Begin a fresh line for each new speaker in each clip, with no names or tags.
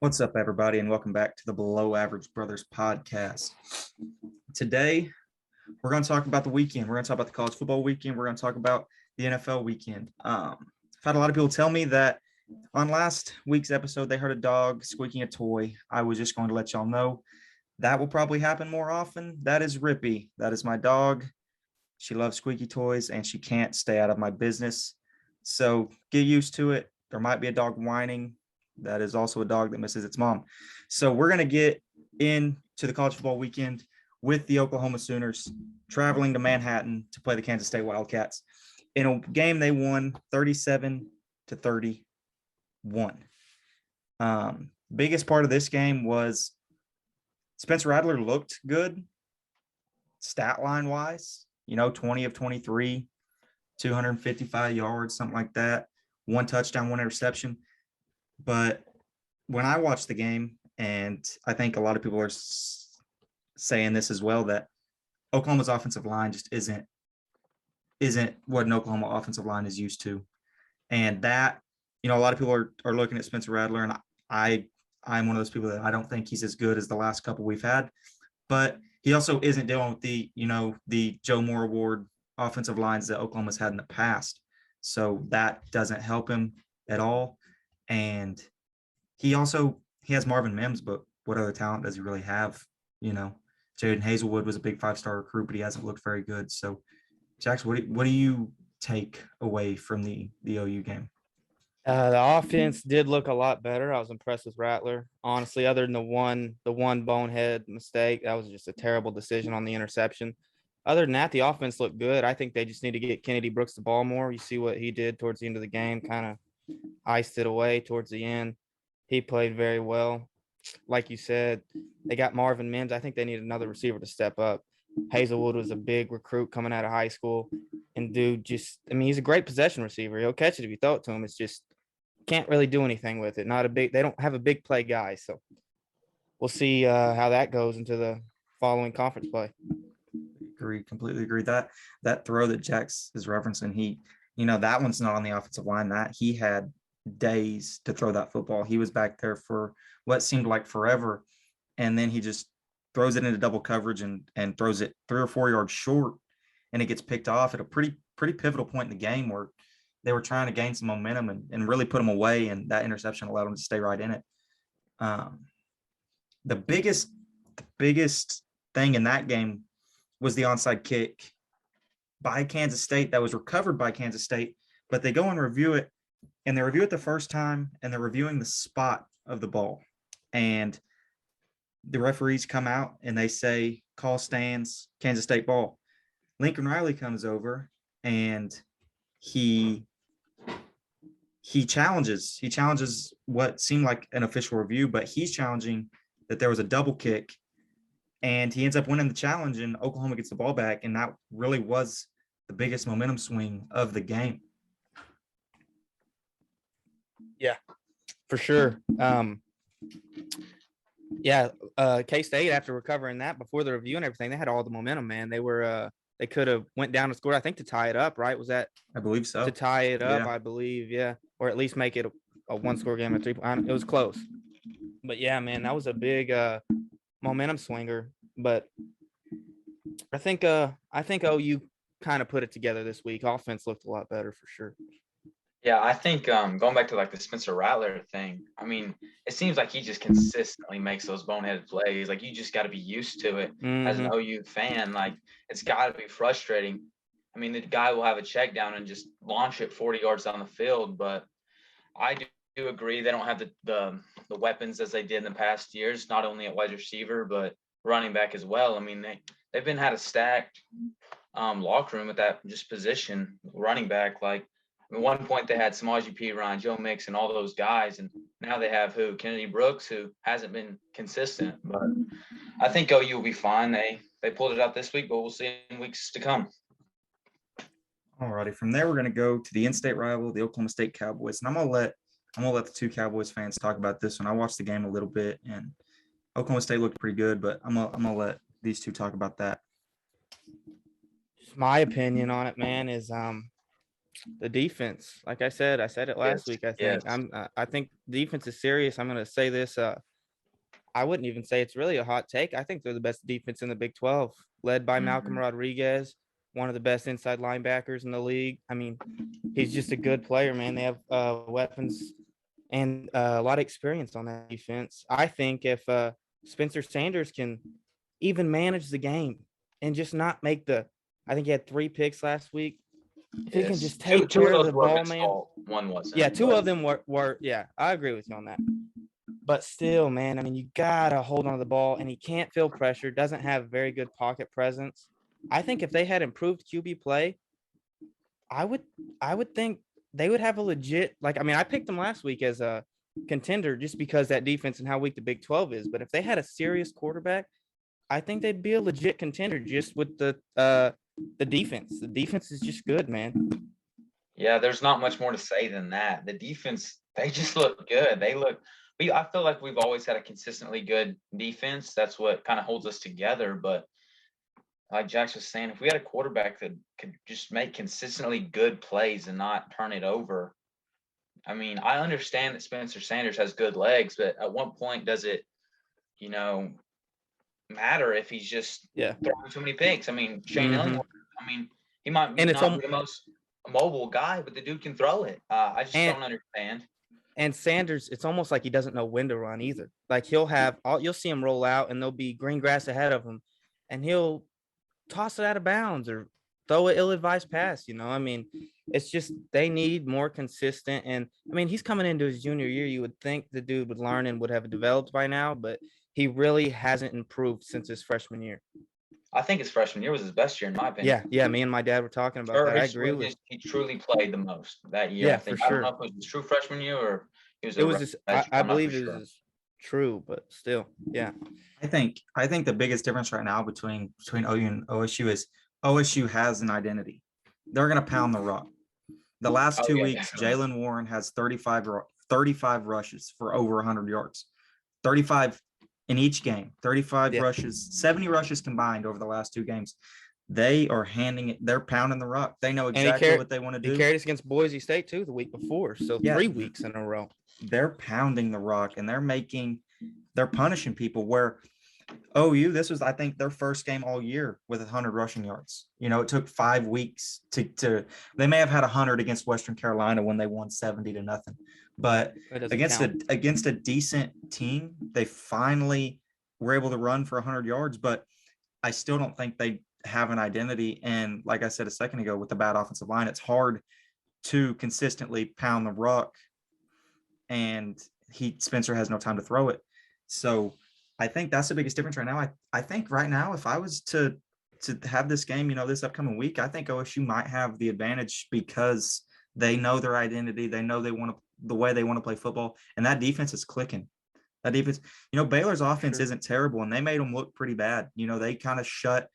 What's up, everybody, and welcome back to the Below Average Brothers podcast. Today, we're going to talk about the weekend. We're going to talk about the college football weekend. We're going to talk about the NFL weekend. I've had a lot of people tell me that on last week's episode, they heard a dog squeaking a toy. I was just going to let y'all know that will probably happen more often. That is Rippy. That is my dog. She loves squeaky toys, and she can't stay out of my business. So get used to it. There might be a dog whining. That is also a dog that misses its mom. So we're going to get into the college football weekend with the Oklahoma Sooners traveling to Manhattan to play the Kansas State Wildcats in a game they won 37-31. Biggest part of this game was Spencer Rattler looked good stat line wise, 20 of 23, 255 yards, something like that, one touchdown, one interception. But when I watched the game, and I think a lot of people are saying this as well, that Oklahoma's offensive line just isn't what an Oklahoma offensive line is used to. And that, a lot of people are looking at Spencer Rattler, and I'm one of those people that I don't think he's as good as the last couple we've had. But he also isn't dealing with the Joe Moore Award offensive lines that Oklahoma's had in the past. So that doesn't help him at all. And he has Marvin Mims, but what other talent does he really have? Jaden Hazelwood was a big 5-star recruit, but he hasn't looked very good. So, Jackson, what do you take away from the OU game?
The offense did look a lot better. I was impressed with Rattler. Honestly, other than the one bonehead mistake, that was just a terrible decision on the interception. Other than that, the offense looked good. I think they just need to get Kennedy Brooks the ball more. You see what he did towards the end of the game, kind of iced it away towards the end. He played very well. Like you said, they got Marvin Mims. I think they need another receiver to step up. Hazelwood was a big recruit coming out of high school. And dude, he's a great possession receiver. He'll catch it if you throw it to him. It's just can't really do anything with it. They don't have a big play guy. So we'll see how that goes into the following conference play.
Completely agree. That throw that Jax is referencing, that one's not on the offensive line. That he had days to throw that football. He was back there for what seemed like forever, and then he just throws it into double coverage and throws it 3 or 4 yards short, and it gets picked off at a pretty pivotal point in the game where they were trying to gain some momentum and really put them away, and that interception allowed them to stay right in it. The biggest thing in that game was the onside kick by Kansas State that was recovered by Kansas State, but they go and review it, and they review it the first time, and they're reviewing the spot of the ball. And the referees come out, and they say, call stands, Kansas State ball. Lincoln Riley comes over, and he challenges what seemed like an official review, but he's challenging that there was a double kick, and he ends up winning the challenge, and Oklahoma gets the ball back, and that really was the biggest momentum swing of the game.
Yeah, for sure. K-State, after recovering that before the review and everything, they had all the momentum, man. They could have went down and scored, I think, to tie it up, right? Was that?
I believe so.
To tie it up,
Yeah.
I believe, yeah. Or at least make it a one-score game at 3 points. It was close. But, yeah, man, that was a big momentum swinger. But I think OU kind of put it together this week. Offense looked a lot better for sure.
Yeah, I think going back to like the Spencer Rattler thing, I mean, it seems like he just consistently makes those boneheaded plays. Like you just got to be used to it as an OU fan. Like it's got to be frustrating. I mean, the guy will have a check down and just launch it 40 yards down the field, but I do agree they don't have the weapons as they did in the past years, not only at wide receiver but running back as well. I mean, they've been had a stacked locker room at that just position, running back. Like at one point they had Samaje Perine, Joe Mixon, all those guys, and now they have Kennedy Brooks, who hasn't been consistent. But I think OU will be fine. They pulled it out this week, but we'll see in weeks to come.
All righty. From there, we're going to go to the in-state rival, the Oklahoma State Cowboys, and I'm gonna let the two Cowboys fans talk about this one. I watched the game a little bit, and Oklahoma State looked pretty good, but I'm gonna let these two talk about that.
Just my opinion on it, man, is The defense, like I said it last
Yes,
week. I
yes.
think I think defense is serious. I'm going to say this. I wouldn't even say it's really a hot take. I think they're the best defense in the Big 12, led by Malcolm
Mhm.
Rodriguez, one of the best inside linebackers in the league. I mean, he's just a good player, man. They have weapons and a lot of experience on that defense. I think if Spencer Sanders can even manage the game and just not make I think he had 3 picks last week. If he can
Yes.
just
Two
take
two of
care of
those
the
were
ball,
his
man.
fault. One wasn't.
Yeah, 2
but-
of them were. Yeah, I agree with you on that. But still, man, I mean, you gotta hold on to the ball, and he can't feel pressure. Doesn't have very good pocket presence. I think if they had improved QB play, I would think they would have a legit. Like, I mean, I picked them last week as a contender just because that defense and how weak the Big 12 is. But if they had a serious quarterback, I think they'd be a legit contender just with the defense. The defense is just good, man.
Yeah, there's not much more to say than that. The defense, they just look good. I feel like we've always had a consistently good defense. That's what kind of holds us together. But like Jax was saying, if we had a quarterback that could just make consistently good plays and not turn it over, I mean, I understand that Spencer Sanders has good legs, but at what point does it, you know, matter if he's just
Yeah.
throwing too many picks? I mean, Shane
Mhm.
Ellingworth, I mean, he might
And it's
not be the most mobile guy, but the dude can throw it. I just
And-
don't understand.
And Sanders, it's almost like he doesn't know when to run either. Like you'll see him roll out and there'll be green grass ahead of him and he'll toss it out of bounds or throw an ill-advised pass. I mean, it's just they need more consistent. And I mean, he's coming into his junior year. You would think the dude would learn and would have developed by now, but he really hasn't improved since his freshman year.
I think his freshman year was his best year, in my opinion.
Yeah. Me and my dad were talking about that. I agree with.
He truly played the most that year.
Yeah,
I think.
for
I don't
sure.
know if it was his true freshman year or he was.
It was
rookie
just,
last year.
I
I'm not
believe
for
it
sure.
is true, but still, yeah.
I think the biggest difference right now between OU and OSU is OSU has an identity. They're going to pound the rock. The last 2
yeah,
weeks,
definitely.
Jalen Warren has 35 rushes for over 100 yards. 35 in each game. 35
Yeah.
rushes, 70 rushes combined over the last 2 games. They are handing it. They're pounding the rock. They know exactly what they want to
He
do.
carried us against Boise State too the week before, so
Yeah.
3 weeks in a row.
They're pounding the rock and they're punishing people where OU, this was, I think, their first game all year with 100 rushing yards. It took 5 weeks to they may have had 100 against Western Carolina when they won 70-0, but
That doesn't
against
count.
a decent team, they finally were able to run for 100 yards, but I still don't think they have an identity. And like I said a second ago, with the bad offensive line, it's hard to consistently pound the rock, and Spencer has no time to throw it. So I think that's the biggest difference right now. I think right now, if I was to have this game, this upcoming week, I think OSU might have the advantage because they know their identity. They know the way they want to play football, and that defense is clicking. That defense, Baylor's offense
Sure.
isn't terrible, and they made them look pretty bad. They kind of shut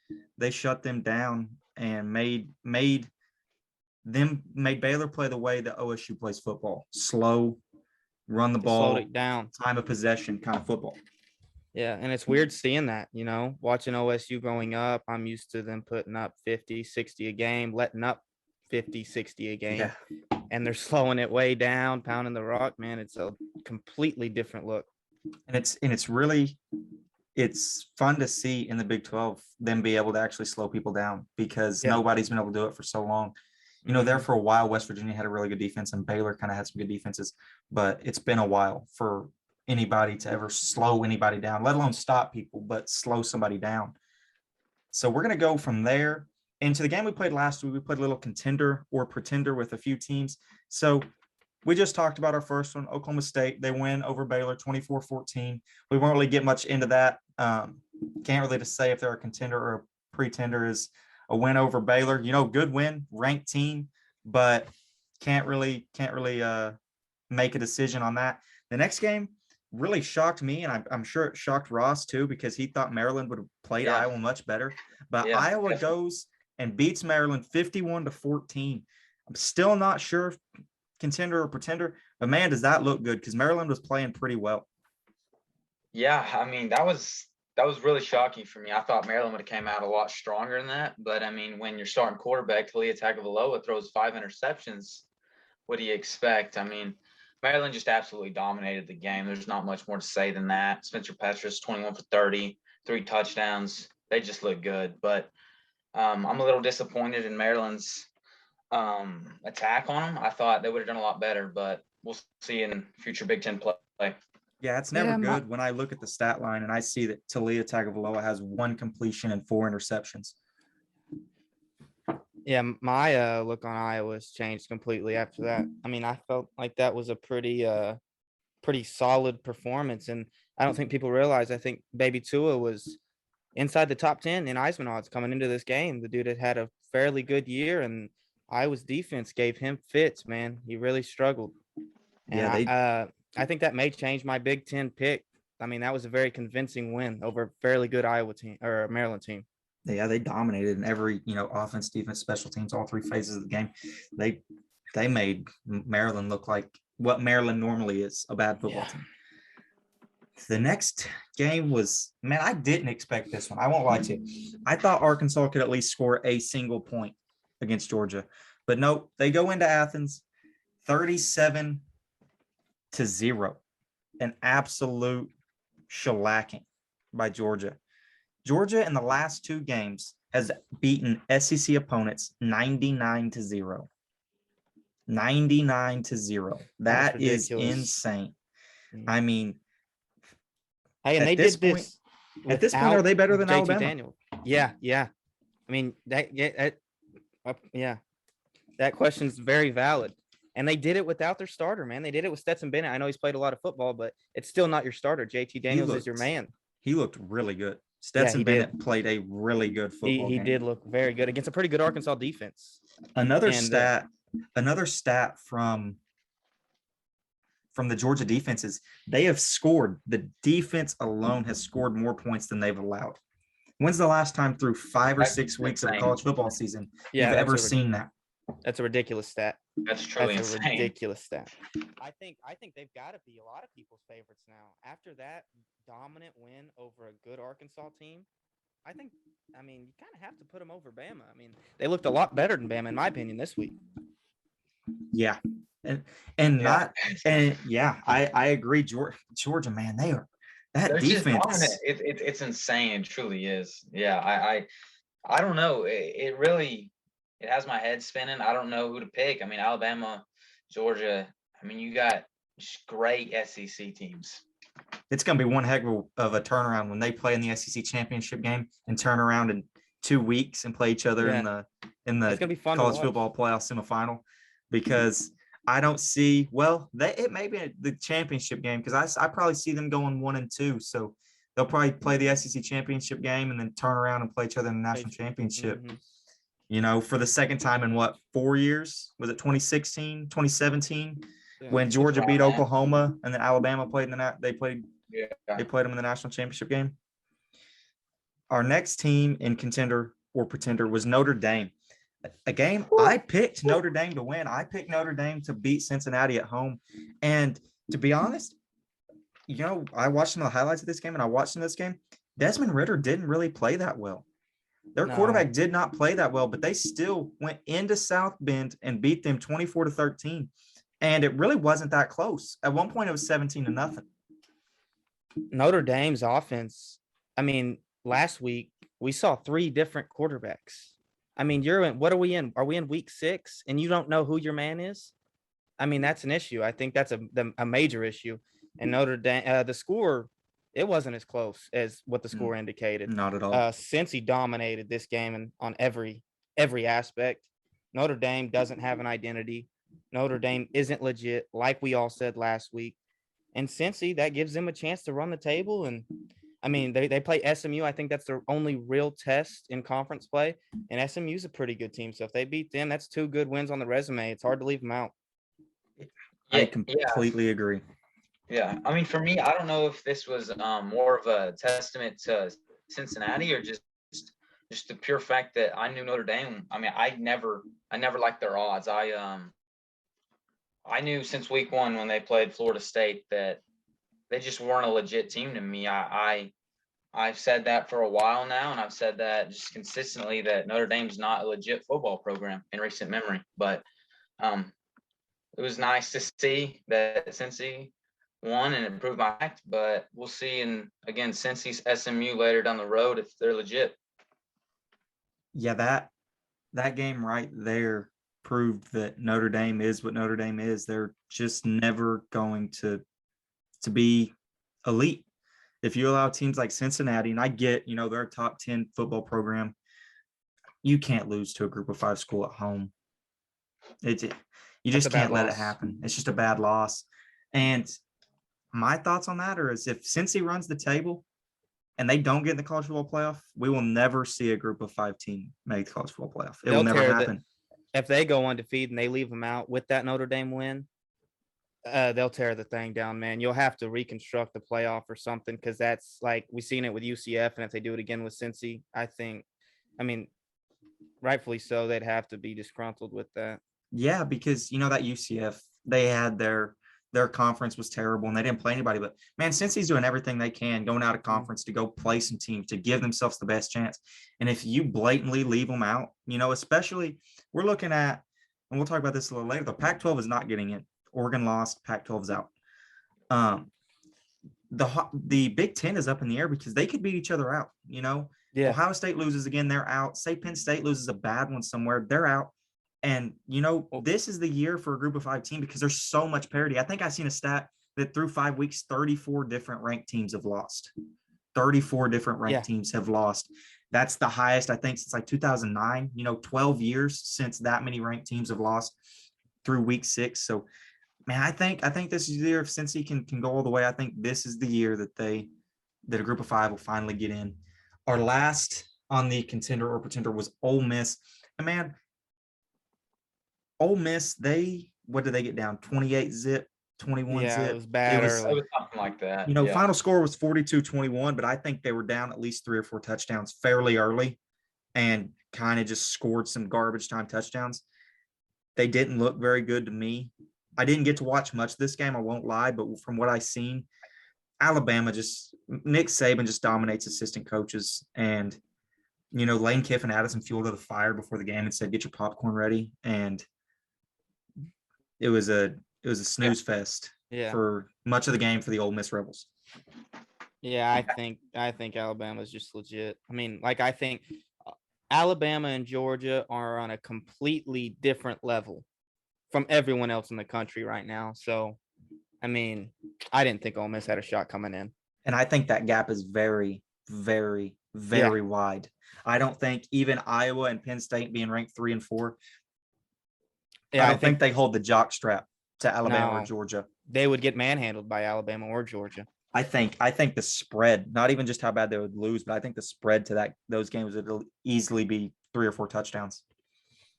them down and made Baylor play the way that OSU plays football: slow, run the
They slowed
ball,
it down.
time of possession kind of football.
Yeah, and it's weird seeing that, watching OSU growing up. I'm used to them putting up 50, 60 a game, letting up 50, 60 a game.
Yeah.
And they're slowing it way down, pounding the rock, man. It's a completely different look.
And it's fun to see in the Big 12 them be able to actually slow people down because
Yeah.
nobody's been able to do it for so long. There for a while, West Virginia had a really good defense and Baylor kind of had some good defenses, but it's been a while for anybody to ever slow anybody down, let alone stop people, but slow somebody down. So we're going to go from there into the game we played last week. We played a little contender or pretender with a few teams. So we just talked about our first one, Oklahoma State. They win over Baylor 24-14. We won't really get much into that. Can't really just say if they're a contender or a pretender. Is a win over Baylor. Good win, ranked team, but can't really make a decision on that. The next game really shocked me, and I'm sure it shocked Ross too, because he thought Maryland would have played
Yeah.
Iowa much better. But
Yeah,
Iowa
definitely.
goes and beats Maryland 51-14. I'm still not sure if contender or pretender, but man, does that look good because Maryland was playing pretty well.
Yeah, I mean that was that was really shocking for me. I thought Maryland would have came out a lot stronger than that. But I mean, when your starting quarterback Talia Tagovailoa throws 5 interceptions, what do you expect? I mean, Maryland just absolutely dominated the game. There's not much more to say than that. Spencer Petras, 21 for 30, 3 touchdowns. They just look good. But I'm a little disappointed in Maryland's attack on them. I thought they would have done a lot better, but we'll see in future Big Ten play.
Yeah, it's never
Yeah,
good when I look at the stat line and I see that Talia Tagovailoa has 1 completion and 4 interceptions.
Yeah, my look on Iowa's changed completely after that. I mean, I felt like that was a pretty solid performance, and I don't think people realize. I think Baby Tua was inside the top 10 in Heisman odds coming into this game. The dude had a fairly good year, and Iowa's defense gave him fits. Man, he really struggled. And
Yeah,
I think that may change my Big Ten pick. I mean, that was a very convincing win over a fairly good Iowa team or Maryland team.
they dominated in every, offense, defense, special teams, all 3 phases of the game. They made Maryland look like what Maryland normally is, a bad football team. The next game was, man, I didn't expect this one. I won't lie to you. I thought Arkansas could at least score a single point against Georgia, but no, they go into Athens 37-0, an absolute shellacking by Georgia. Georgia in the last 2 games has beaten SEC opponents 99-0. 99-0. That is
ridiculous.
insane. I mean,
Hey, and
at
they
this
did
point-
this.
at this point, are they better than
JT
Alabama?
Daniel. Yeah. I mean, that question's very valid. And they did it without their starter, man. They did it with Stetson Bennett. I know he's played a lot of football, but it's still not your starter. JT Daniels is your man.
He looked really good. Stetson
he
Bennett
did.
played a really good football
He
game.
did look very good against a pretty good Arkansas defense.
Another
And,
stat from the Georgia defense is they have scored. The defense alone has scored more points than they've allowed. When's the last time through 5 or
That's
6 weeks of a
insane.
college football season
Yeah,
you've
that's
ever
a
seen that?
That's a ridiculous stat.
That's truly
That's a
insane.
ridiculous stat. I think they've got to be a lot of people's favorites now. After that dominant win over a good Arkansas team, I mean, you kind of have to put them over Bama. I mean, they looked a lot better than Bama, in my opinion, this week.
Yeah. I agree. Georgia, man,
They're just
defense.
dominant. It's insane. It truly is. Yeah, I don't know. It really has my head spinning. I don't know who to pick. I mean, Alabama, Georgia. I mean, you got just great SEC teams.
It's going to be one heck of a turnaround when they play in the SEC championship game and turn around in 2 weeks and play each other in the
It's gonna be fun to
college
watch.
football playoff semifinal, because I don't see, it may be the championship game, because I probably see them going 1-2. So they'll probably play the SEC championship game and then turn around and play each other in the national championship.
Mhm.
For the second time in 4 years? Was it 2016, 2017?
Yeah.
When Georgia
around
beat
that.
Oklahoma and then Alabama played they played
Yeah.
them in the national championship game. Our next team in contender or pretender was Notre Dame. A game I picked Notre Dame to win. I picked Notre Dame to beat Cincinnati at home. And to be honest, I watched some of the highlights of this game and I watched in this game. Desmond Ridder didn't really play that well. Their
No.
quarterback did not play that well, but they still went into South Bend and beat them 24-13. And it really wasn't that close. At one point, it was 17-0.
Notre Dame's offense. I mean, last week we saw 3 different quarterbacks. I mean, what are we in? Are we in week 6 and you don't know who your man is? I mean, that's an issue. I think that's a major issue. And Notre Dame, the score, it wasn't as close as what the score indicated.
Not at all.
Cincy dominated this game and on every aspect. Notre Dame doesn't have an identity. Notre Dame isn't legit, like we all said last week. And Cincy, that gives them a chance to run the table. And I mean, they play SMU. I think that's their only real test in conference play. And SMU's a pretty good team. So if they beat them, that's 2 good wins on the resume. It's hard to leave them out.
I completely agree.
Yeah. I mean, for me, I don't know if this was more of a testament to Cincinnati or just the pure fact that I knew Notre Dame. I mean, I never liked their odds. I knew since week 1 when they played Florida State that they just weren't a legit team to me. I I've said that for a while now, and I've said that just consistently that Notre Dame's not a legit football program in recent memory. But um, it was nice to see that Cincy won and improved my act. But we'll see. And again, Cincy's SMU later down the road if they're legit.
Yeah, that game right there proved that Notre Dame is what Notre Dame is. They're just never going to be elite. If you allow teams like Cincinnati, and I get, they're a top 10 football program, you can't lose to a group of 5 school at home. You
That's
just
a bad
can't let it
loss.
happen. It's just a bad loss. And my thoughts on that are, is if Cincy runs the table and they don't get in the college football playoff, we will never see a group of 5 team make the college football playoff. It will
They'll
never
tear
happen.
If they go undefeated and they leave them out with that Notre Dame win, they'll tear the thing down, man. You'll have to reconstruct the playoff or something, because that's like we've seen it with UCF, and if they do it again with Cincy, I mean, rightfully so, they'd have to be disgruntled with that.
Yeah, because that UCF, they had their conference was terrible and they didn't play anybody. But man, Cincy's doing everything they can going out of conference to go play some teams to give themselves the best chance. And if you blatantly leave them out, especially we're looking at, and we'll talk about this a little later, the Pac-12 is not getting in. Oregon lost, Pac-12 is out. The Big Ten is up in the air because they could beat each other out.
Yeah.
Ohio State loses again, they're out. Say Penn State loses a bad one somewhere, they're out. And, this is the year for a group of 5 team because there's so much parity. I think I seen a stat that through 5 weeks, 34 different ranked teams have lost. 34 different ranked teams have lost. That's the highest, I think, since like 2009, 12 years since that many ranked teams have lost through week 6. So, man, I think this is the year if Cincy can go all the way. I think this is the year that a group of 5 will finally get in. Our last on the contender or pretender was Ole Miss. And man, Ole Miss, what did they get down? 28 zip, 21
Yeah,
zip.
it was bad
It
early.
was something like that.
Final score was 42-21, but I think they were down at least 3 or 4 touchdowns fairly early and kind of just scored some garbage time touchdowns. They didn't look very good to me. I didn't get to watch much of this game, I won't lie, but from what I seen, Nick Saban just dominates assistant coaches. And, Lane Kiffin added some fuel to the fire before the game and said, get your popcorn ready. And it was a snooze fest for much of the game for the Ole Miss Rebels.
Yeah, I think Alabama's just legit. I mean, I think Alabama and Georgia are on a completely different level from everyone else in the country right now. So, I mean, I didn't think Ole Miss had a shot coming in. And
I think that gap is very, very, very wide. I don't think even Iowa and Penn State being ranked 3 and 4, I don't think they hold the jock strap to Alabama or Georgia.
They would get manhandled by Alabama or Georgia.
I think the spread, not even just how bad they would lose, but I think the spread to those games would easily be 3 or 4 touchdowns.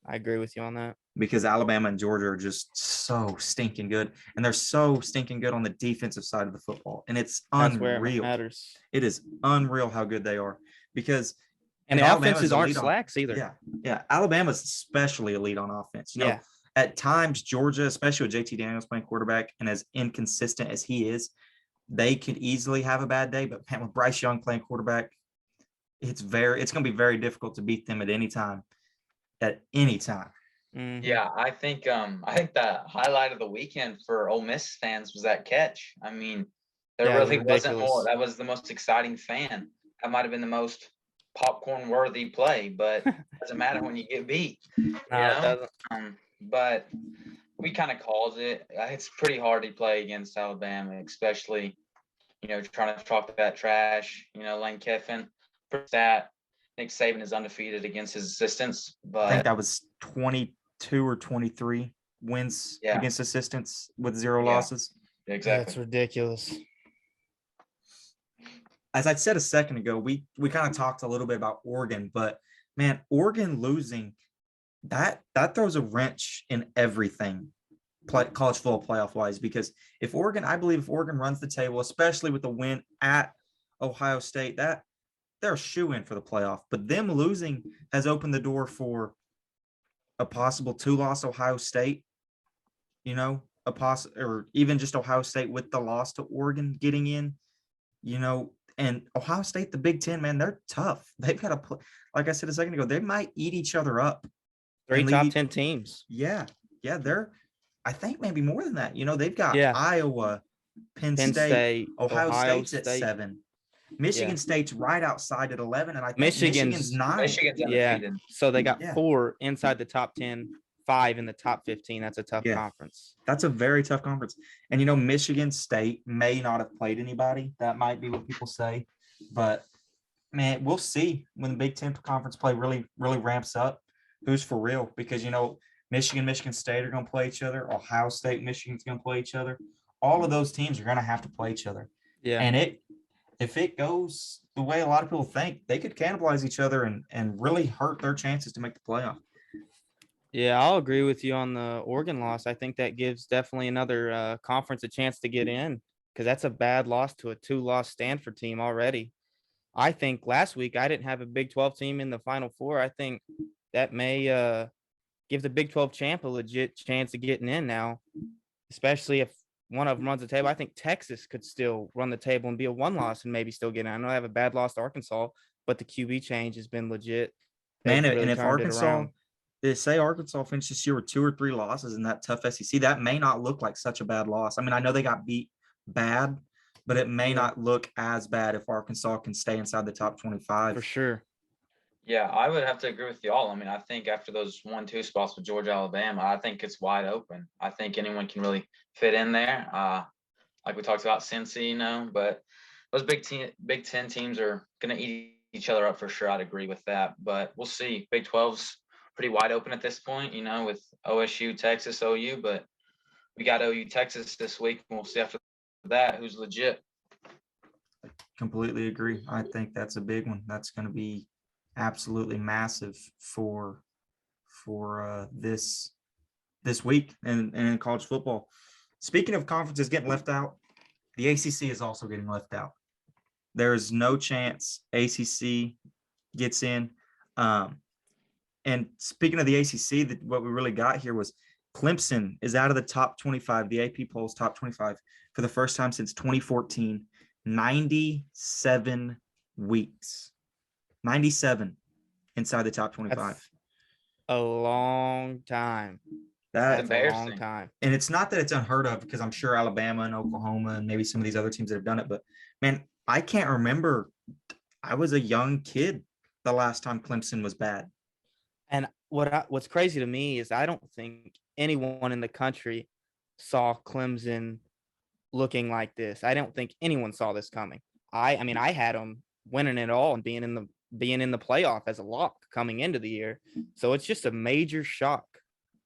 I agree with you on that.
Because Alabama and Georgia are just so stinking good. And they're so stinking good on the defensive side of the football. And it's unreal.
That's where it matters.
It is unreal how good they are. Because
and the offenses aren't slacks either.
Yeah. Alabama's especially elite on offense. At times, Georgia, especially with JT Daniels playing quarterback and as inconsistent as he is, they could easily have a bad day. But man, with Bryce Young playing quarterback, it's going to be very difficult to beat them at any time.
Mm-hmm.
Yeah, I think the highlight of the weekend for Ole Miss fans was that catch. I mean, there really wasn't more. That was the most exciting fan. That might have been the most popcorn-worthy play, but it doesn't matter when you get beat. But we kind of called it. It's pretty hard to play against Alabama, especially, trying to talk that trash. Lane Kiffin, for that, Nick Saban is undefeated against his assistants. But
I think that was 22 or 23 wins against assistants with 0 losses.
Exactly.
That's ridiculous.
As I said a second ago, we kind of talked a little bit about Oregon, but man, Oregon losing, that throws a wrench in everything college football playoff wise, because I believe if Oregon runs the table, especially with the win at Ohio State, that they're a shoo-in for the playoff. But them losing has opened the door for a possible 2-loss Ohio State, or even just Ohio State with the loss to Oregon getting in. And Ohio State, the Big Ten, man, they're tough. They've got to play. Like I said a second ago, they might eat each other up.
3
and
top
leave-
10 teams.
Yeah, they're. I think maybe more than that. They've got
Yeah.
Iowa, Penn
Penn
State,
State,
Ohio,
Ohio
State's at
State.
7. Michigan
Yeah.
State's right outside at 11, and I think
Michigan's-
Michigan's 9.
Michigan's
Yeah.
undefeated.
So they got
Yeah.
4 inside the top 10, 5 in the top 15. That's a tough
Yeah.
conference.
That's a very tough conference. And Michigan State may not have played anybody. That might be what people say. But man, we'll see when the Big Ten conference play really, really ramps up who's for real. Because Michigan State are going to play each other. Ohio State, Michigan's going to play each other. All of those teams are going to have to play each other.
Yeah.
And if it goes the way a lot of people think, they could cannibalize each other and really hurt their chances to make the playoff.
Yeah, I'll agree with you on the Oregon loss. I think that gives definitely another conference a chance to get in, because that's a bad loss to a 2-loss Stanford team already. I think last week I didn't have a Big 12 team in the Final Four. I think that may give the Big 12 champ a legit chance of getting in now, especially if one of them runs the table. I think Texas could still run the table and be a 1-loss and maybe still get in. I know I have a bad loss to Arkansas, but the QB change has been legit.
Man,
They've really
and if
turned it
Arkansas,
around.
they say Arkansas finished this year with 2 or 3 losses in that tough SEC, that may not look like such a bad loss. I mean, I know they got beat bad, but it may
Yeah.
not look as bad if Arkansas can stay inside the top 25.
For sure.
Yeah, I would have to agree with y'all. I mean, I think after those 1-2 spots with Georgia, Alabama, I think it's wide open. I think anyone can really fit in there. Like we talked about Cincy, but those Big Ten teams are going to eat each other up for sure. I'd agree with that, but we'll see. Big 12's pretty wide open at this point, with OSU, Texas, OU, but we got OU, Texas this week, and we'll see after that who's legit.
Completely agree. I think that's a big one. That's going to be absolutely massive for this week and in college football. Speaking of conferences getting left out, the ACC is also getting left out. There is no chance ACC gets in. And speaking of the ACC, what we really got here was Clemson is out of the top 25, the AP polls top 25 for the first time since 2014, 97 weeks. 97 inside the top 25.
That's a long time.
That's
a long
embarrassing.
time.
And it's not that it's unheard of, because I'm sure Alabama and Oklahoma and maybe some of these other teams that have done it. But man, I can't remember. I was a young kid the last time Clemson was bad.
And what's crazy to me is I don't think anyone in the country saw Clemson looking like this. I don't think anyone saw this coming. I mean, I had them winning it all and being in the playoff as a lock coming into the year. So it's just a major shock.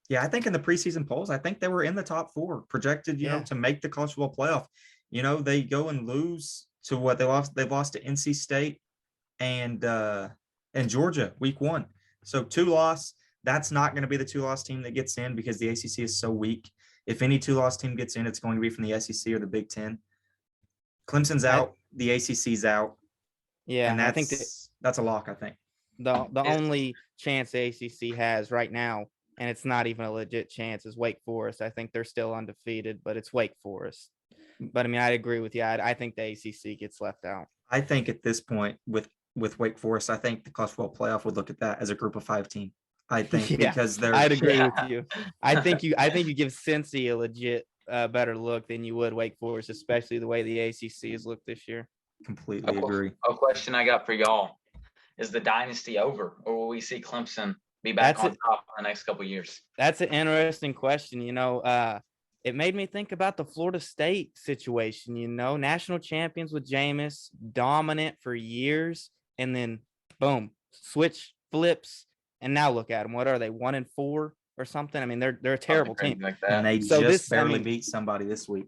Yeah, I think in the preseason polls, I think they were in the top 4 projected,
Yeah.
to make the college football playoff. They go and lose to what they lost. They've lost to NC State and Georgia week 1. So 2-loss. That's not going to be the 2-loss team that gets in, because the ACC is so weak. If any 2-loss team gets in, it's going to be from the SEC or the Big Ten. Clemson's out. The ACC's out.
Yeah,
And
I think that
that's a lock, I think.
the only chance the ACC has right now, and it's not even a legit chance, is Wake Forest. I think they're still undefeated, but it's Wake Forest. But I mean, I agree with you. I think the ACC gets left out.
I think at this point with Wake Forest, I think the college football playoff would look at that as a group of 5 team. I think
Yeah,
because they're
I'd agree
Yeah.
with you. I think you give Cincy a legit better look than you would Wake Forest, especially the way the ACC has looked this year.
completely agree.
A question I got for y'all: is the dynasty over, or will we see Clemson be back
That's
on top in the next couple of years?
That's an interesting question. It made me think about the Florida State situation. National champions with Jameis, dominant for years, and then boom, switch flips, and now look at them. What are they? 1-4 or something? I mean, they're a terrible
Something
team.
crazy like
And
that.
they
So
just
this- I
barely
mean-
beat somebody this week.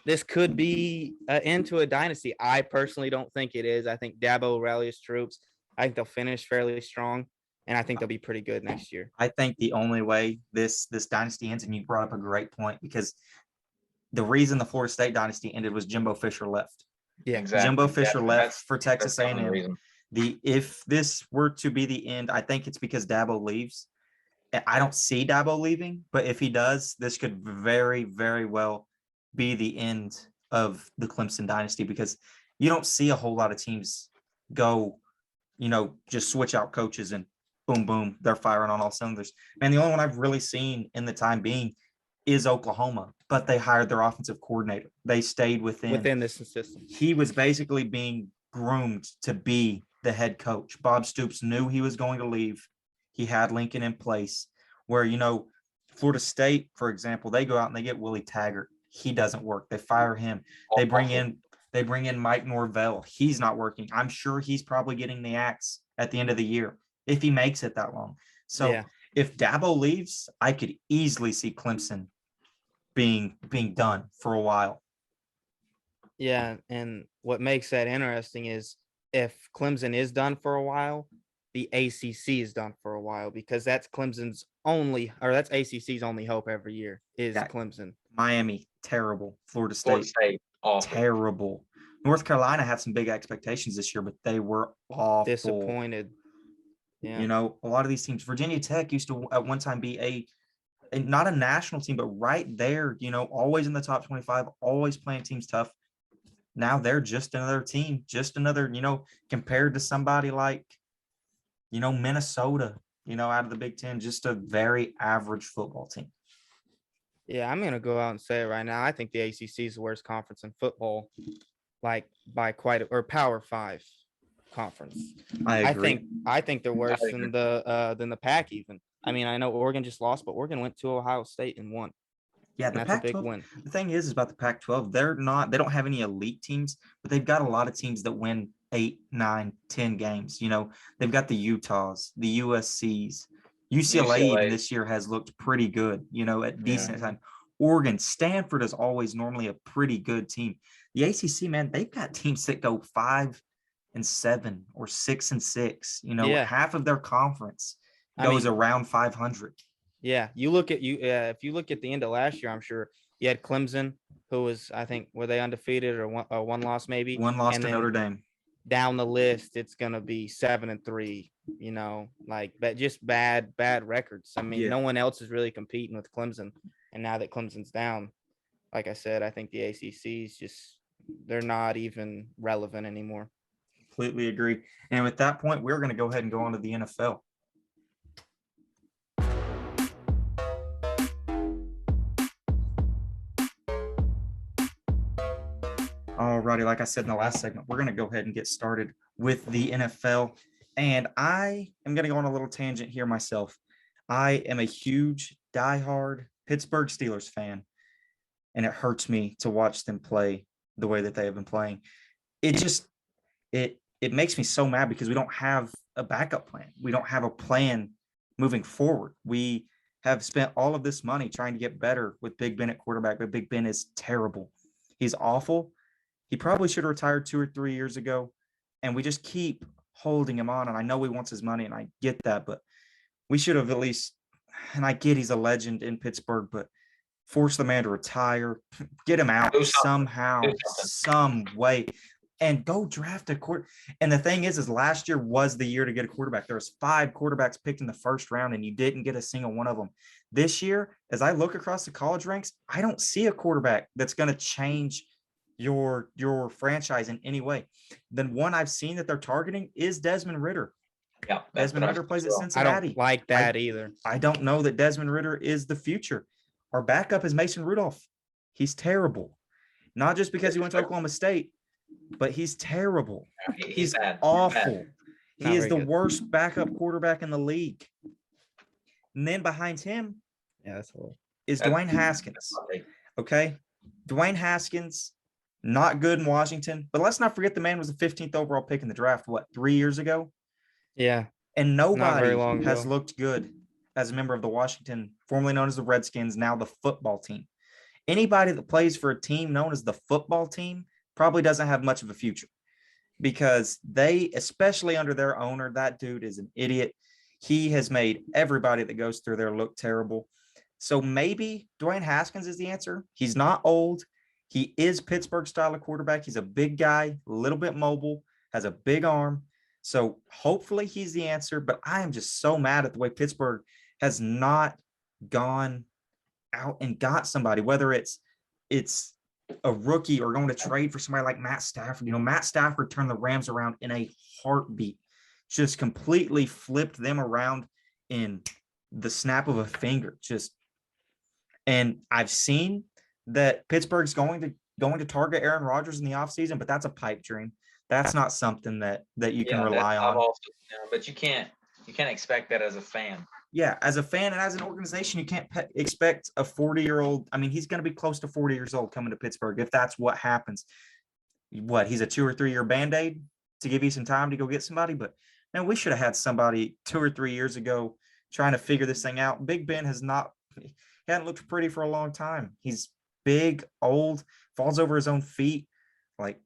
This could be an end to a dynasty. I personally don't think it is. I think Dabo will rally his troops. I think they'll finish fairly strong, and I think they'll be pretty good next year.
I think the only way this dynasty ends, and you brought up a great point, because the reason the Florida State dynasty ended was Jimbo Fisher left.
Yeah,
Exactly.
Jimbo Fisher
Yeah,
left
that's-
for Texas
that's the only
A&M.
reason.
If this were to be the end, I think it's because Dabo leaves. I don't see Dabo leaving, but if he does, this could very, very well be the end of the Clemson dynasty, because You don't see a whole lot of teams go, just switch out coaches and boom, boom, they're firing on all cylinders. Man, the only one I've really seen in the time being is Oklahoma, but they hired their offensive coordinator. They stayed
within this system.
He was basically being groomed to be the head coach. Bob Stoops knew he was going to leave. He had Lincoln in place where, Florida State, for example, they go out and they get Willie Taggart. He doesn't work. They fire him. They bring in Mike Norvell. He's not working. I'm sure he's probably getting the axe at the end of the year if he makes it that long. So
Yeah.
if Dabo leaves, I could easily see Clemson being done for a while.
Yeah, and what makes that interesting is if Clemson is done for a while, the ACC is done for a while because that's ACC's only hope every year is
That-
Clemson.
Miami, terrible. Florida
Florida
State,
State, awful.
terrible. North Carolina had some big expectations this year, but they were awful.
Disappointed. Yeah.
A lot of these teams, Virginia Tech used to at one time be a not a national team, but right there, always in the top 25, always playing teams tough. Now they're just another team, just another, compared to somebody like, Minnesota, out of the Big Ten, just a very average football team.
Yeah, I'm gonna go out and say it right now. I think the ACC is the worst conference in football, like by or Power 5 conference.
I agree.
I think they're worse
agree.
than the Pac even. I mean, I know Oregon just lost, but Oregon went to Ohio State and won.
Yeah,
And
the
that's a big
Pac-12.
win.
The thing is about the Pac-12, they don't have any elite teams, but they've got a lot of teams that win 8, 9, 10 games. They've got the Utahs, the USCs, UCLA even this year has looked pretty good, at decent time. Oregon, Stanford is always normally a pretty good team. The ACC, man, they've got teams that go 5-7 or 6-6. Half of their conference goes around 500.
Yeah, if you look at the end of last year, I'm sure you had Clemson, who was, I think, were they undefeated or one loss maybe?
One loss
And
to
then
Notre Dame.
Down the list, it's gonna be 7-3. But just bad records. I mean,
Yeah.
no one else is really competing with Clemson, and now that Clemson's down, like I said, I think the ACC's they're not even relevant anymore.
Completely agree. And with that point, we're going to go ahead and go on to the NFL. Alrighty, like I said in the last segment, we're going to go ahead and get started with the NFL. And I am going to go on a little tangent here myself. I am a huge, diehard Pittsburgh Steelers fan, and it hurts me to watch them play the way that they have been playing. It makes me so mad because we don't have a backup plan. We don't have a plan moving forward. We have spent all of this money trying to get better with Big Ben at quarterback, but Big Ben is terrible. He's awful. He probably should have retired 2 or 3 years ago, and we just keep holding him on. And I know he wants his money, and I get that, but we should have at least, and I get he's a legend in Pittsburgh, but force the man to retire, get him out somehow, some way, and go draft a quarterback. And the thing is last year was the year to get a quarterback. There was 5 quarterbacks picked in the first round, and you didn't get a single one of them. This year, as I look across the college ranks, I don't see a quarterback that's going to change your franchise in any way. Then one I've seen that they're targeting is Desmond Ritter.
Yeah,
Desmond Ritter plays at
I
Cincinnati.
don't like that either.
I don't know that Desmond Ritter is the future. Our backup is Mason Rudolph. He's terrible. Not just because he went to Oklahoma State, but he's terrible. He's
bad.
awful.
Not
He is
very
the
good.
worst backup quarterback in the league. And then behind him
Yeah, that's a little.
is
That's-
Dwayne Haskins. Okay. Dwayne Haskins, not good in Washington, but let's not forget the man was the 15th overall pick in the draft, 3 years ago?
Yeah,
And
very
nobody
long
has
ago.
looked good as a member of the Washington, formerly known as the Redskins, now the football team. Anybody that plays for a team known as the football team probably doesn't have much of a future because they, especially under their owner, that dude is an idiot. He has made everybody that goes through there look terrible. So maybe Dwayne Haskins is the answer. He's not old. He is Pittsburgh style of quarterback. He's a big guy, a little bit mobile, has a big arm. So hopefully he's the answer, but I am just so mad at the way Pittsburgh has not gone out and got somebody, whether it's a rookie or going to trade for somebody like Matt Stafford. Matt Stafford turned the Rams around in a heartbeat, just completely flipped them around in the snap of a finger. And I've seen that Pittsburgh's going to target Aaron Rodgers in the offseason, but that's a pipe dream. That's not something that you can rely
I've
on.
also, but you can't expect that as a fan.
Yeah, as a fan and as an organization, you can't expect a 40-year-old. I mean, he's going to be close to 40 years old coming to Pittsburgh if that's what happens. He's a 2 or 3 year Band-Aid to give you some time to go get somebody. But, man, we should have had somebody 2 or 3 years ago trying to figure this thing out. Big Ben he hadn't looked pretty for a long time. He's big, old, falls over his own feet. Like,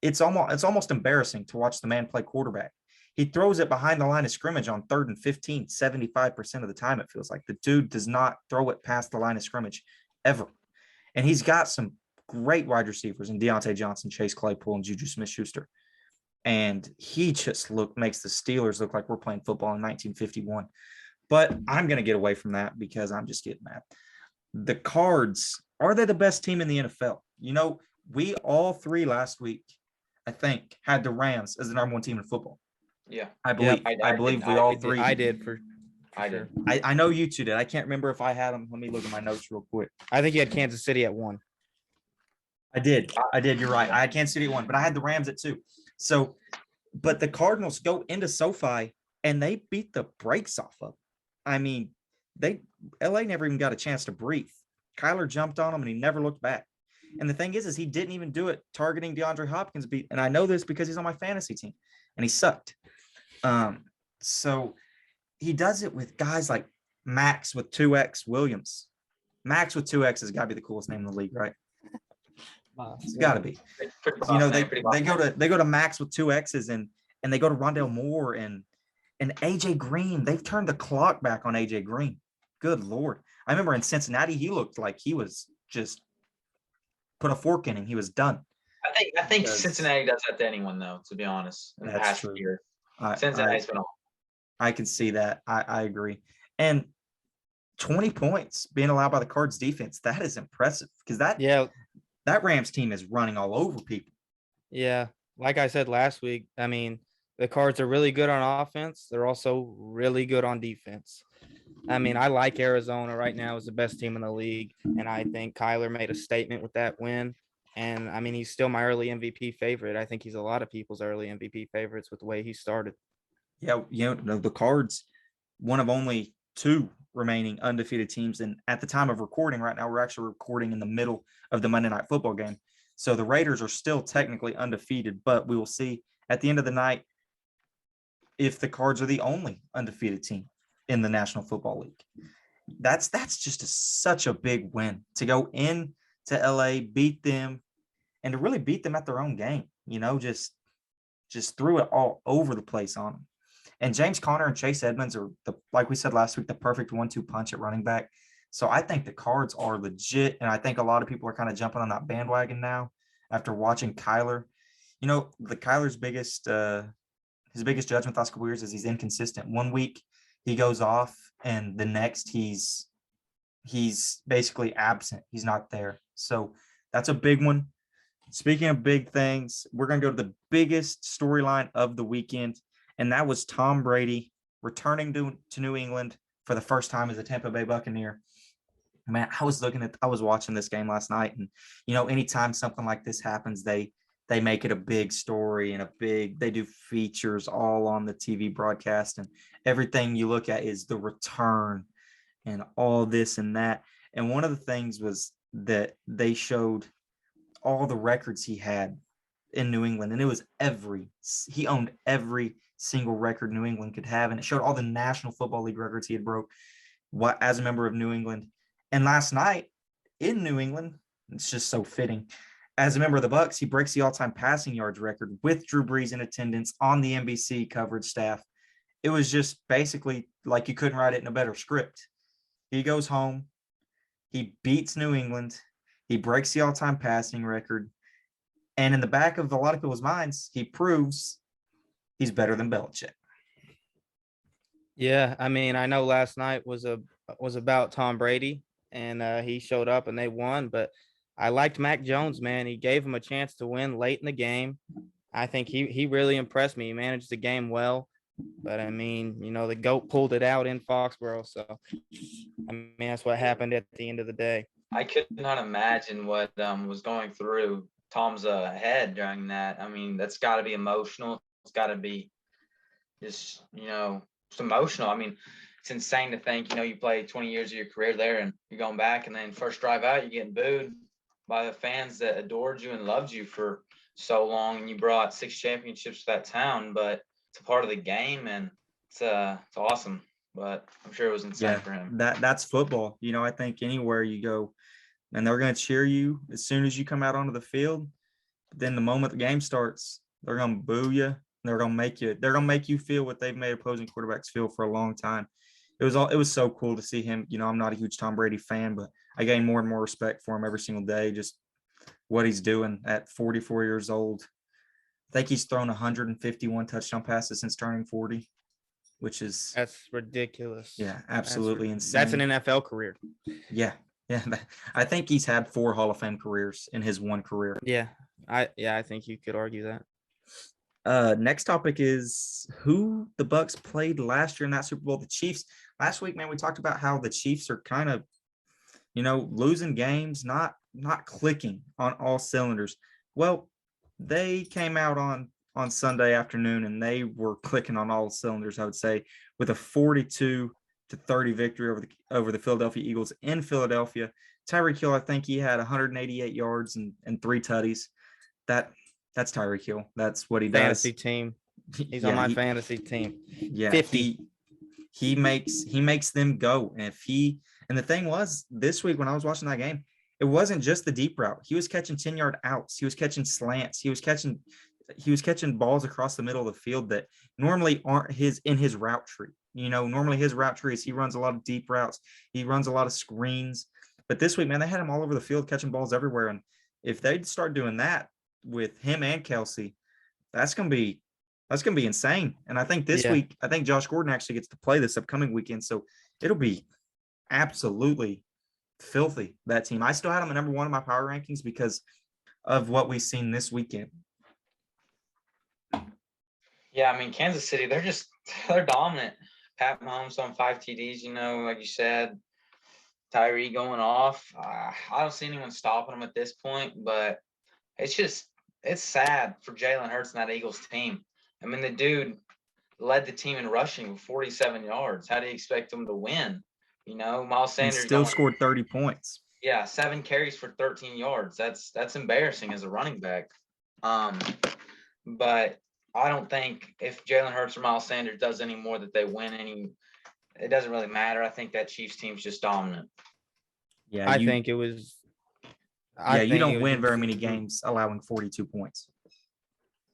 it's almost embarrassing to watch the man play quarterback. He throws it behind the line of scrimmage on 3rd and 15, 75% of the time, it feels like. The dude does not throw it past the line of scrimmage ever. And he's got some great wide receivers in Deontay Johnson, Chase Claypool, and Juju Smith-Schuster. And he just makes the Steelers look like we're playing football in 1951. But I'm going to get away from that because I'm just getting mad. The Cards, are they the best team in the NFL? We all three last week, I think, had the Rams as the number 1 team in football.
Yeah,
I believe we all three.
I did for
I
sure.
did.
I know you two did. I can't remember if I had them. Let me look at my notes real quick.
I think you had Kansas City at 1.
I did. You're right. I had Kansas City at 1, but I had the Rams at 2. So, but the Cardinals go into SoFi and they beat the brakes off of. I mean, LA never even got a chance to breathe. Kyler jumped on him and he never looked back. And the thing is he didn't even do it targeting DeAndre Hopkins. And I know this because he's on my fantasy team and he sucked. So he does it with guys like Max with 2X Williams. Max with 2X has got to be the coolest name in the league, right? It's got to be. They go to Max with 2X's and they go to Rondale Moore and AJ Green. They've turned the clock back on AJ Green. Good Lord. I remember in Cincinnati, he looked like he was just put a fork in him. He was done.
I think Cincinnati does that to anyone, though, to be honest. In the past year. Cincinnati's been on.
I can see that. I agree. And 20 points being allowed by the Cards defense, that is impressive because that Rams team is running all over people.
Yeah. Like I said last week, I mean, the Cards are really good on offense. They're also really good on defense. I mean, I like Arizona right now as the best team in the league. And I think Kyler made a statement with that win. And I mean, he's still my early MVP favorite. I think he's a lot of people's early MVP favorites with the way he started.
Yeah, the Cards, one of only 2 remaining undefeated teams. And at the time of recording right now, we're actually recording in the middle of the Monday Night Football game. So the Raiders are still technically undefeated, but we will see at the end of the night if the Cards are the only undefeated team in the National Football League. That's just such a big win to go in to LA, beat them, and to really beat them at their own game. Just threw it all over the place on them. And James Conner and Chase Edmonds are, like we said last week, the perfect 1-2 punch at running back. So I think the Cards are legit, and I think a lot of people are kind of jumping on that bandwagon now after watching Kyler. The Kyler's biggest judgment the last couple years is he's inconsistent. 1 week he goes off, and the next he's basically absent. He's not there. So that's a big one. Speaking of big things, we're going to go to the biggest storyline of the weekend, and that was Tom Brady returning to New England for the first time as a Tampa Bay Buccaneer. Man, I was watching this game last night, and anytime something like this happens, they make it a big story and they do features all on the TV broadcast, and everything you look at is the return and all this and that. And one of the things was that they showed all the records he had in New England, and it was he owned every single record New England could have, and it showed all the National Football League records he had broke as a member of New England. And last night in New England, it's just so fitting. As a member of the Bucs, he breaks the all-time passing yards record with Drew Brees in attendance on the NBC coverage staff. It was just basically like you couldn't write it in a better script. He goes home, he beats New England, he breaks the all-time passing record, and in the back of a lot of people's minds, he proves he's better than Belichick.
Yeah, I mean, I know last night was about Tom Brady, and he showed up and they won, but I liked Mac Jones, man. He gave him a chance to win late in the game. I think he really impressed me. He managed the game well. But I mean, the GOAT pulled it out in Foxborough. So I mean, that's what happened at the end of the day.
I could not imagine what was going through Tom's head during that. I mean, that's got to be emotional. It's got to be just, it's emotional. I mean, it's insane to think, you play 20 years of your career there and you're going back and then first drive out, you're getting booed by the fans that adored you and loved you for so long. And you brought 6 championships to that town, but it's a part of the game and it's awesome. But I'm sure it was insane for him.
That's football. I think anywhere you go, and they're going to cheer you as soon as you come out onto the field. But then the moment the game starts, they're going to boo you. They're going to make you feel what they've made opposing quarterbacks feel for a long time. It was so cool to see him. I'm not a huge Tom Brady fan, but I gain more and more respect for him every single day. Just what he's doing at 44 years old. I think he's thrown 151 touchdown passes since turning 40,
that's ridiculous.
Yeah, absolutely insane.
That's an NFL career.
Yeah. Yeah, I think he's had 4 Hall of Fame careers in his one career.
Yeah, I think you could argue that.
Next topic is who the Bucks played last year in that Super Bowl. The Chiefs. Last week, man, we talked about how the Chiefs are kind of, losing games, not clicking on all cylinders. Well, they came out on Sunday afternoon and they were clicking on all cylinders, I would say, with a 42-30 victory over the Philadelphia Eagles in Philadelphia. Tyreek Hill, I think he had 188 yards and 3 tutties. That's Tyreek Hill. That's what he does.
Fantasy team. He's on my fantasy team.
Yeah,
50.
He makes them go. And the thing was, this week when I was watching that game, it wasn't just the deep route. He was catching 10-yard outs. He was catching slants. He was catching balls across the middle of the field that normally aren't in his route tree. Normally his route tree is he runs a lot of deep routes. He runs a lot of screens. But this week, man, they had him all over the field catching balls everywhere. And if they start doing that with him and Kelsey, that's gonna be insane. And I think this week, I think Josh Gordon actually gets to play this upcoming weekend. So it'll be absolutely filthy, that team. I still had them at number 1 in my power rankings because of what we've seen this weekend.
Yeah, I mean, Kansas City, they're dominant. Pat Mahomes on 5 TDs, like you said, Tyree going off. I don't see anyone stopping him at this point, but it's sad for Jalen Hurts and that Eagles team. I mean, the dude led the team in rushing with 47 yards. How do you expect them to win? Miles Sanders
still scored 30 points.
Yeah, 7 carries for 13 yards. That's embarrassing as a running back. But I don't think if Jalen Hurts or Miles Sanders does any more that they win it doesn't really matter. I think that Chiefs team's just dominant.
Yeah,
I think it was.
You don't win very many games allowing 42 points.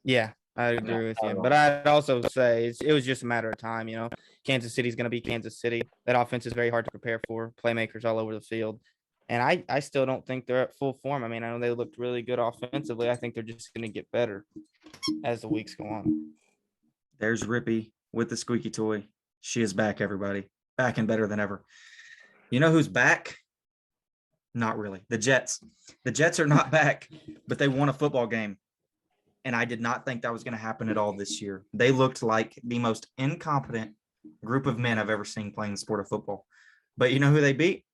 Yeah, I agree with you. But I'd also say it was just a matter of time. Kansas City's going to be Kansas City. That offense is very hard to prepare for. Playmakers all over the field. And I still don't think they're at full form. I mean, I know they looked really good offensively. I think they're just going to get better as the weeks go on.
There's Rippy with the squeaky toy. She is back, everybody. Back and better than ever. You know who's back? Not really. The Jets. The Jets are not back, but they won a football game. And I did not think that was going to happen at all this year. They looked like the most incompetent group of men I've ever seen playing the sport of football. But you know who they beat?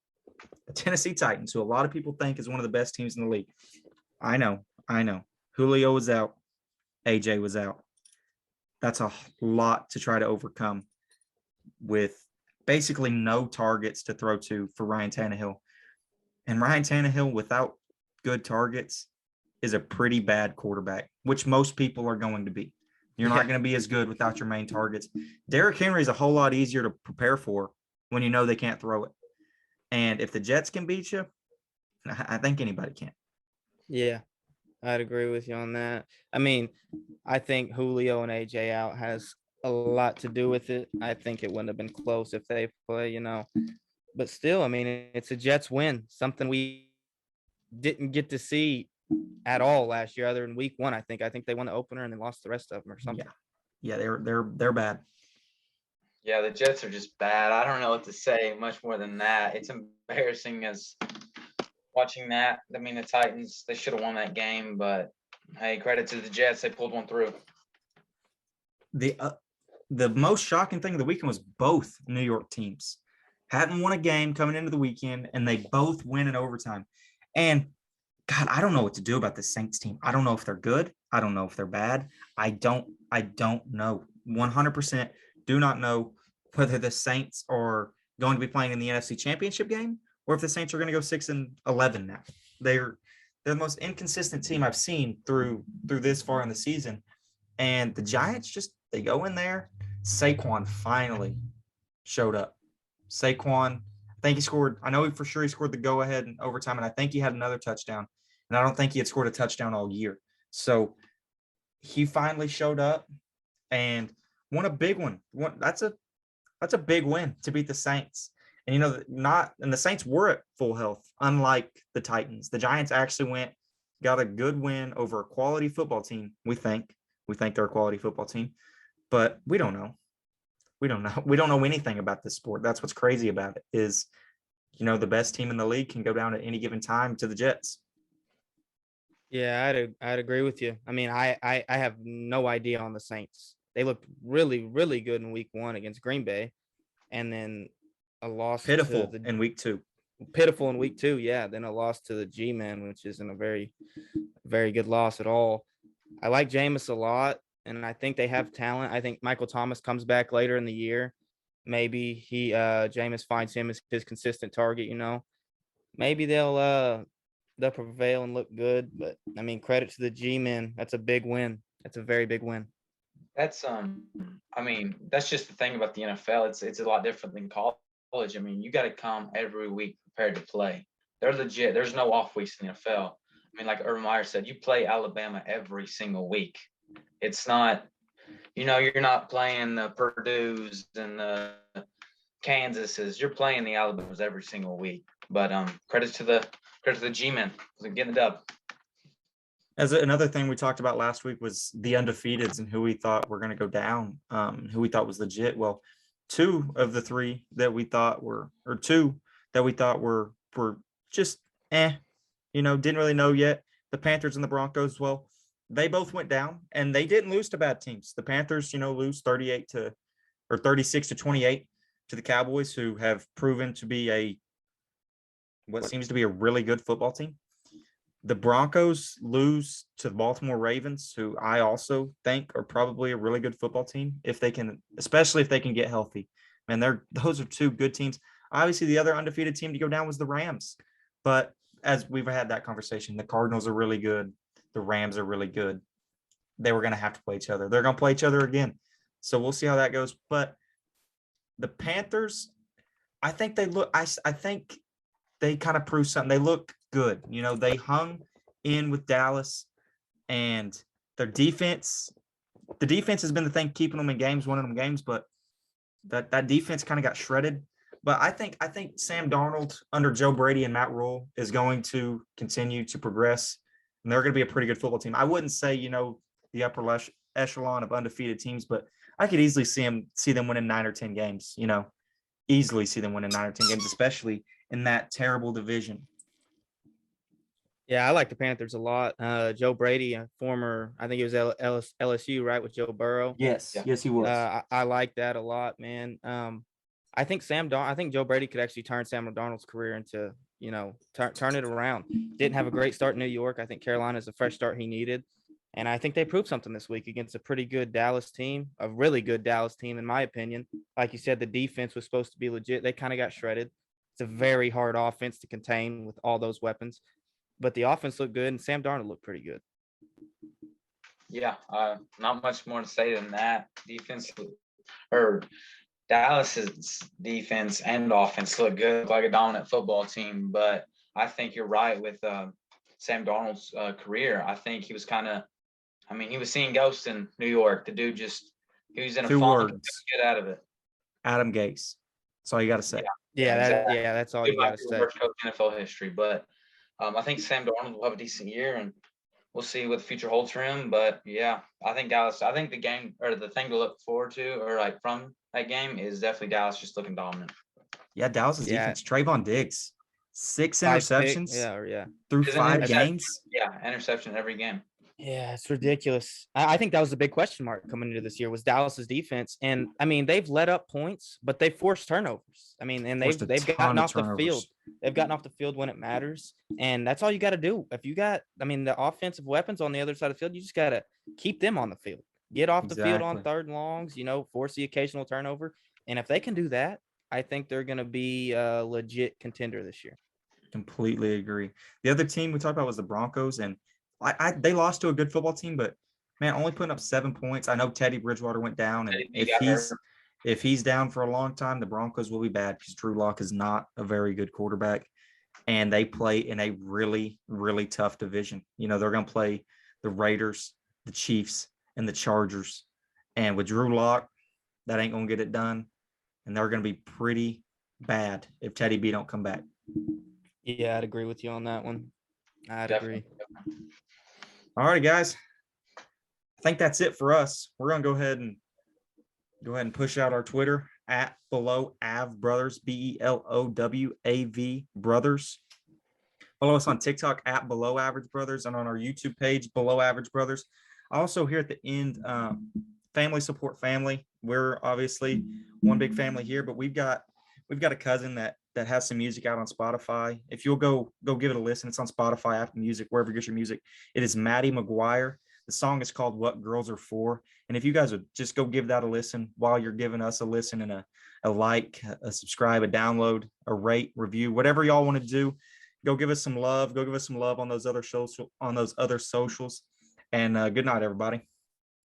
The Tennessee Titans, who a lot of people think is one of the best teams in the league. I know. Julio was out. AJ was out. That's a lot to try to overcome with basically no targets to throw to for Ryan Tannehill. And Ryan Tannehill, without good targets, is a pretty bad quarterback, which most people are going to be. You're not going to be as good without your main targets. Derrick Henry is a whole lot easier to prepare for when you know they can't throw it. And if the Jets can beat you, I think anybody can.
Yeah, I'd agree with you on that. I mean, I think Julio and AJ out has a lot to do with it. I think it wouldn't have been close if they play, But still, I mean, it's a Jets win, something we didn't get to see at all last year, other than week 1. I think they won the opener and then lost the rest of them or something.
Yeah, they're bad.
Yeah, the Jets are just bad. I don't know what to say much more than that. It's embarrassing as watching that. I mean, the Titans, they should have won that game, but hey, credit to the Jets. They pulled one through.
The most shocking thing of the weekend was both New York teams hadn't won a game coming into the weekend, and they both win in overtime. And God, I don't know what to do about the Saints team. I don't know if they're good. I don't know if they're bad. I don't know. 100% do not know whether the Saints are going to be playing in the NFC Championship game or if the Saints are going to go 6-11 now. They're the most inconsistent team I've seen through this far in the season. And the Giants they go in there. Saquon finally showed up. Saquon, I think he scored. I know for sure he scored the go-ahead in overtime, and I think he had another touchdown. And I don't think he had scored a touchdown all year. So he finally showed up and won a big one. That's a big win to beat the Saints. And the Saints were at full health, unlike the Titans. The Giants actually got a good win over a quality football team. We think they're a quality football team, but we don't know. We don't know. We don't know anything about this sport. That's what's crazy about it is, the best team in the league can go down at any given time to the Jets.
Yeah, I'd agree with you. I mean, I have no idea on the Saints. They looked really, really good in week 1 against Green Bay, and then a loss
Pitiful in week 2.
Pitiful in week 2, yeah. Then a loss to the G-Men, which isn't a very, very good loss at all. I like Jameis a lot, and I think they have talent. I think Michael Thomas comes back later in the year. Maybe Jameis finds him as his consistent target. Maybe they'll prevail and look good. But I mean, credit to the G-Men. That's a big win. That's a very big win.
That's I mean, that's just the thing about the NFL. It's a lot different than college. I mean, you got to come every week prepared to play. They're legit. There's no off weeks in the NFL. I mean, like Urban Meyer said, you play Alabama every single week. It's not, you're not playing the Purdue's and the Kansas's. You're playing the Alabamas every single week. But credit to the G-Men for getting the dub.
As another thing we talked about last week was the undefeateds and who we thought were going to go down, who we thought was legit. Well, 2 of the 3 that we thought were just didn't really know yet. The Panthers and the Broncos, well, they both went down and they didn't lose to bad teams. The Panthers, lose 36-28 to the Cowboys, who have proven to be what seems to be a really good football team. The Broncos lose to the Baltimore Ravens, who I also think are probably a really good football team especially if they can get healthy. Man, those are 2 good teams. Obviously, the other undefeated team to go down was the Rams. But as we've had that conversation, the Cardinals are really good. The Rams are really good. They were going to have to play each other. They're going to play each other again. So we'll see how that goes. But the Panthers, I think I think they kind of proved something. They look good. They hung in with Dallas, and their defense, the defense has been the thing keeping them in games, winning them games, but that defense kind of got shredded. But I think Sam Darnold under Joe Brady and Matt Rule is going to continue to progress, and they're going to be a pretty good football team. I wouldn't say, the upper echelon of undefeated teams, but I could easily see them winning 9 or 10 games, easily see them winning 9 or 10 games, especially in that terrible division.
Yeah, I like the Panthers a lot. Joe Brady, a former, I think it was LSU, right, with Joe Burrow.
Yes,
Yeah.
Yes, he was.
I like that a lot, man. I think Joe Brady could actually turn Sam Darnold's career into, turn it around. Didn't have a great start in New York. I think Carolina's a fresh start he needed. And I think they proved something this week against a pretty good Dallas team, a really good Dallas team, in my opinion. Like you said, the defense was supposed to be legit. They kind of got shredded. It's a very hard offense to contain with all those weapons. But the offense looked good, and Sam Darnold looked pretty good.
Yeah, not much more to say than that. Dallas's defense and offense look good, like a dominant football team. But I think you're right with Sam Darnold's career. I think he was he was seeing ghosts in New York. The dude he was in a
2
funk.
words.
Get out of it.
Adam Gase. That's all you got to say.
Exactly.
That's all you got to say.
Worst coach in NFL history, but I think Sam Darnold will have a decent year, and we'll see what the future holds for him. But yeah, I think Dallas. I think the game or the thing to look forward to, or like from that game, is definitely Dallas just looking dominant.
Yeah, Dallas's defense. Trayvon Diggs. 6
5 pick,
interceptions
yeah.
through
Isn't
5
interception-
games.
Yeah, interception every game.
Yeah, it's ridiculous. I think that was the big question mark coming into this year was Dallas's defense. And I mean, they've let up points, but they forced turnovers. I mean, and
Forced a
they've
ton
gotten
of
off the field.
turnovers.
They've gotten off the field when it matters. And that's all you got to do. If you got, I mean, the offensive weapons on the other side of the field, you just got to keep them on the field. Get off the field on
Exactly.
3rd and longs, force the occasional turnover. And if they can do that, I think they're going to be a legit contender this year.
Completely agree. The other team we talked about was the Broncos, and they lost to a good football team, but man, only putting up 7 points. I know Teddy Bridgewater went down, and
He got hurt.
if he's down for a long time, the Broncos will be bad because Drew Lock is not a very good quarterback, and they play in a really, really tough division. They're going to play the Raiders, the Chiefs, and the Chargers, and with Drew Lock, that ain't going to get it done, and they're going to be pretty bad if Teddy B don't come back.
Yeah, I'd agree with you on that one. I'd
Definitely.
agree.
All right, guys. I think that's it for us. We're gonna go ahead and push out our Twitter at Below Av Brothers, BELOWAV Brothers. Follow us on TikTok at Below Average Brothers and on our YouTube page Below Average Brothers. Also, here at the end, family support family. We're obviously one big family here, but we've got a cousin that has some music out on Spotify. If you'll go give it a listen, it's on Spotify, Apple Music, wherever you get your music. It is Maddie McGuire. The song is called What Girls Are For. And if you guys would just go give that a listen while you're giving us a listen and a like, a subscribe, a download, a rate, review, whatever y'all want to do, go give us some love. Go give us some love on those other socials. And good night, everybody.